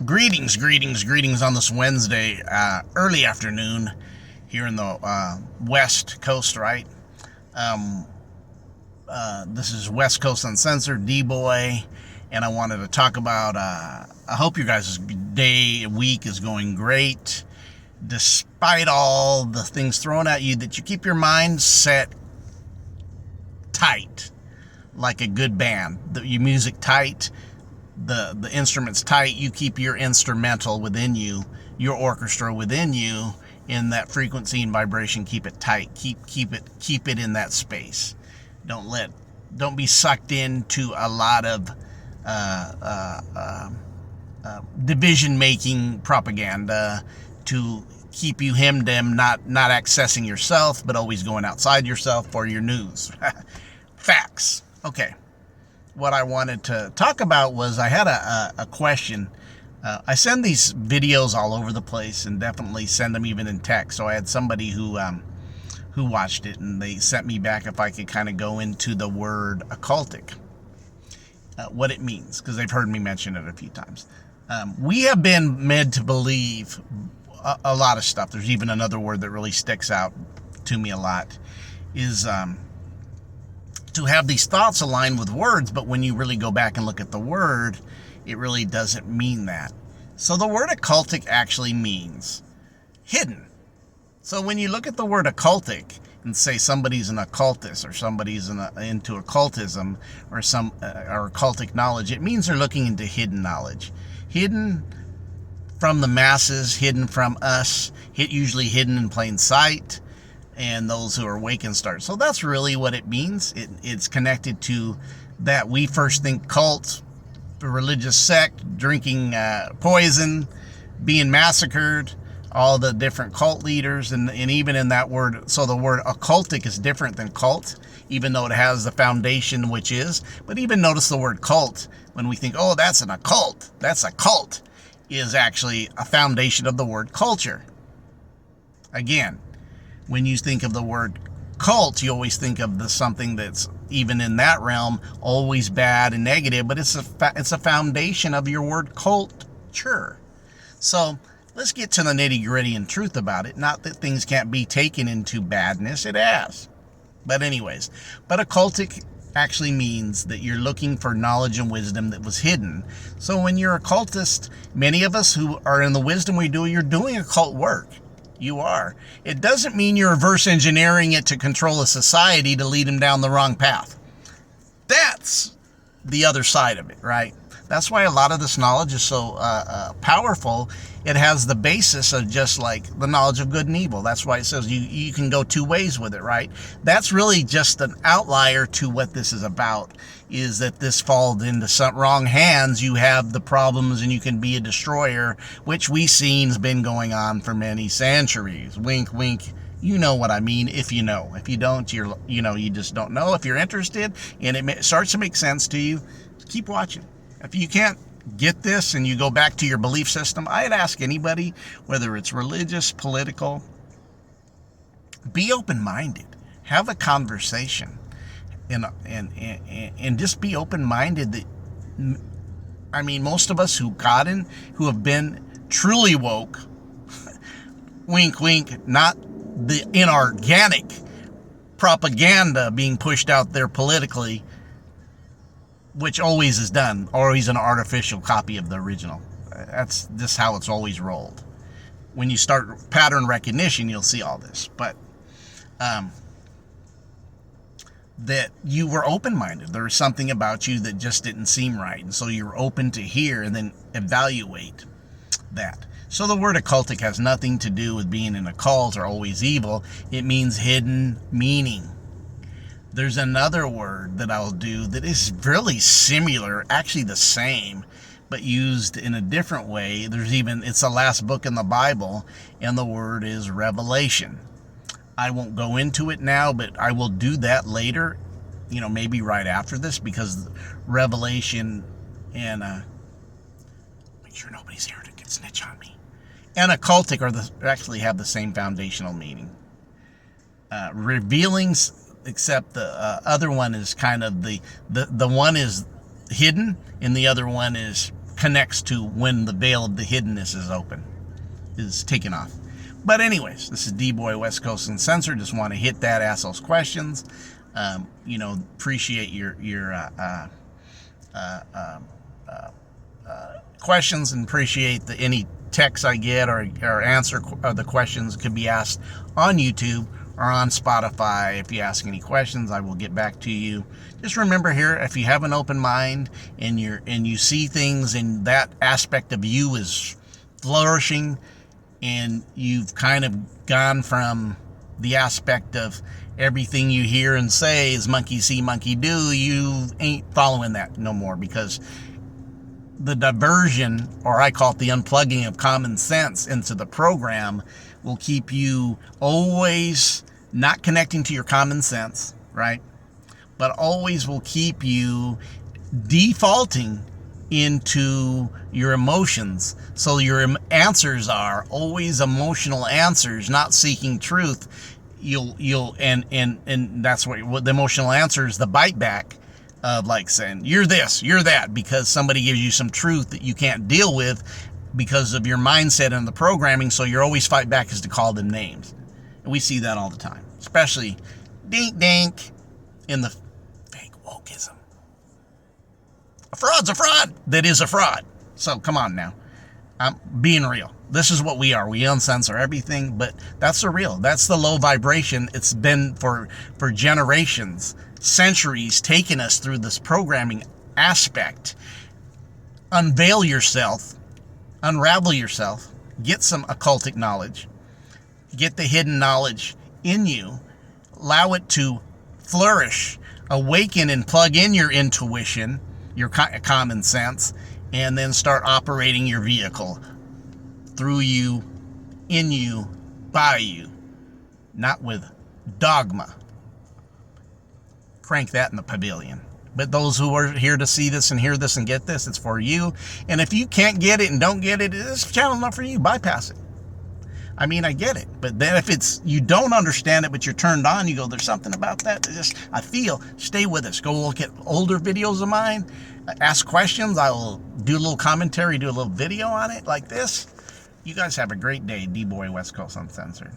Greetings on this Wednesday, early afternoon here in the West Coast, right? This is West Coast Uncensored, D-Boy, and I wanted to talk about, I hope your guys' day, week is going great, despite all the things thrown at you, that you keep your mind set tight, like a good band, your music tight, the instruments tight. You keep your instrumental within you, your orchestra within you, in that frequency and vibration. Keep it tight. Keep it in that space. Don't be sucked into a lot of division making propaganda to keep you hemmed in, not accessing yourself, but always going outside yourself for your news. Facts. Okay. What I wanted to talk about was, I had a question. I send these videos all over the place, and definitely send them even in text. So I had somebody who watched it, and they sent me back if I could kind of go into the word occultic, what it means, because they've heard me mention it a few times. We have been made to believe a lot of stuff. There's even another word that really sticks out to me a lot, is to have these thoughts align with words, but when you really go back and look at the word, it really doesn't mean that. So the word occultic actually means hidden. So when you look at the word occultic and say somebody's an occultist, or somebody's into occultism, or or occultic knowledge, it means they're looking into hidden knowledge, hidden from the masses, hidden from us, usually hidden in plain sight, and those who are awake and start. So that's really what it means. It's connected to that. We first think cult, a religious sect, drinking poison, being massacred, all the different cult leaders, and even in that word. So the word occultic is different than cult, even though it has the foundation, which is. But even notice the word cult, when we think, oh, that's an occult, that's a cult, is actually a foundation of the word culture. Again, when you think of the word cult, you always think of something that's, even in that realm, always bad and negative, but it's a foundation of your word culture. So let's get to the nitty gritty and truth about it. Not that things can't be taken into badness, it has. But anyways, but occultic actually means that you're looking for knowledge and wisdom that was hidden. So when you're occultist, many of us who are in the wisdom we do, you're doing occult work. You are. It doesn't mean you're reverse engineering it to control a society to lead them down the wrong path. That's the other side of it, right? That's why a lot of this knowledge is so powerful. It has the basis of just like the knowledge of good and evil. That's why it says you can go two ways with it, right? That's really just an outlier to what this is about, is that this falls into some wrong hands. You have the problems and you can be a destroyer, which we've seen has been going on for many centuries. Wink, wink. You know what I mean, if you know. If you don't, you just don't know. If you're interested and it starts to make sense to you, keep watching. If you can't get this and you go back to your belief system, I'd ask anybody, whether it's religious, political, be open-minded. Have a conversation, and just be open-minded. That, I mean, most of us who have been truly woke, wink, wink, not the inorganic propaganda being pushed out there politically, which always is done, always an artificial copy of the original. That's just how it's always rolled. When you start pattern recognition, you'll see all this. But that you were open-minded. There was something about you that just didn't seem right. And so you were open to hear and then evaluate that. So the word occultic has nothing to do with being in a cult or always evil. It means hidden meaning. There's another word that I'll do that is really similar, actually the same, but used in a different way. It's the last book in the Bible, and the word is revelation. I won't go into it now, but I will do that later, maybe right after this, because revelation and, make sure nobody's here to get snitch on me, and occultic actually have the same foundational meaning. Revealing, except the other one is kind of the one is hidden, and the other one is connects to when the veil of the hiddenness is open, is taken off. But anyways, this is D-Boy West Coast Uncensored. Just want to hit that, ask those questions. Appreciate your questions, and appreciate any texts I get or answer the questions could be asked on YouTube or on Spotify. If you ask any questions, I will get back to you. Just remember here, if you have an open mind and you see things and that aspect of you is flourishing, and you've kind of gone from the aspect of everything you hear and say is monkey see, monkey do, you ain't following that no more, because the diversion, or I call it the unplugging of common sense into the program, will keep you always not connecting to your common sense, right? But always will keep you defaulting into your emotions. So your answers are always emotional answers, not seeking truth. And that's what the emotional answer is, the bite back of like saying you're this, you're that, because somebody gives you some truth that you can't deal with because of your mindset and the programming. So your always fight back is to call them names. And we see that all the time, especially dink dink in the fake wokeism. A fraud's a fraud that is a fraud. So come on now. I'm being real. This is what we are. We uncensor everything, but that's the real. That's the low vibration. It's been for generations, centuries, taking us through this programming aspect. Unveil yourself, unravel yourself, get some occultic knowledge, get the hidden knowledge in you, allow it to flourish, awaken and plug in your intuition, your common sense, and then start operating your vehicle through you, in you, by you, not with dogma. Crank that in the pavilion. But those who are here to see this and hear this and get this, it's for you. And if you can't get it and don't get it, this channel not for you. Bypass it. I mean, I get it. But then if it's you don't understand it, but you're turned on, you go, there's something about that. I feel, stay with us. Go look at older videos of mine. Ask questions. I will do a little commentary, do a little video on it like this. You guys have a great day. D-Boy West Coast Uncensored.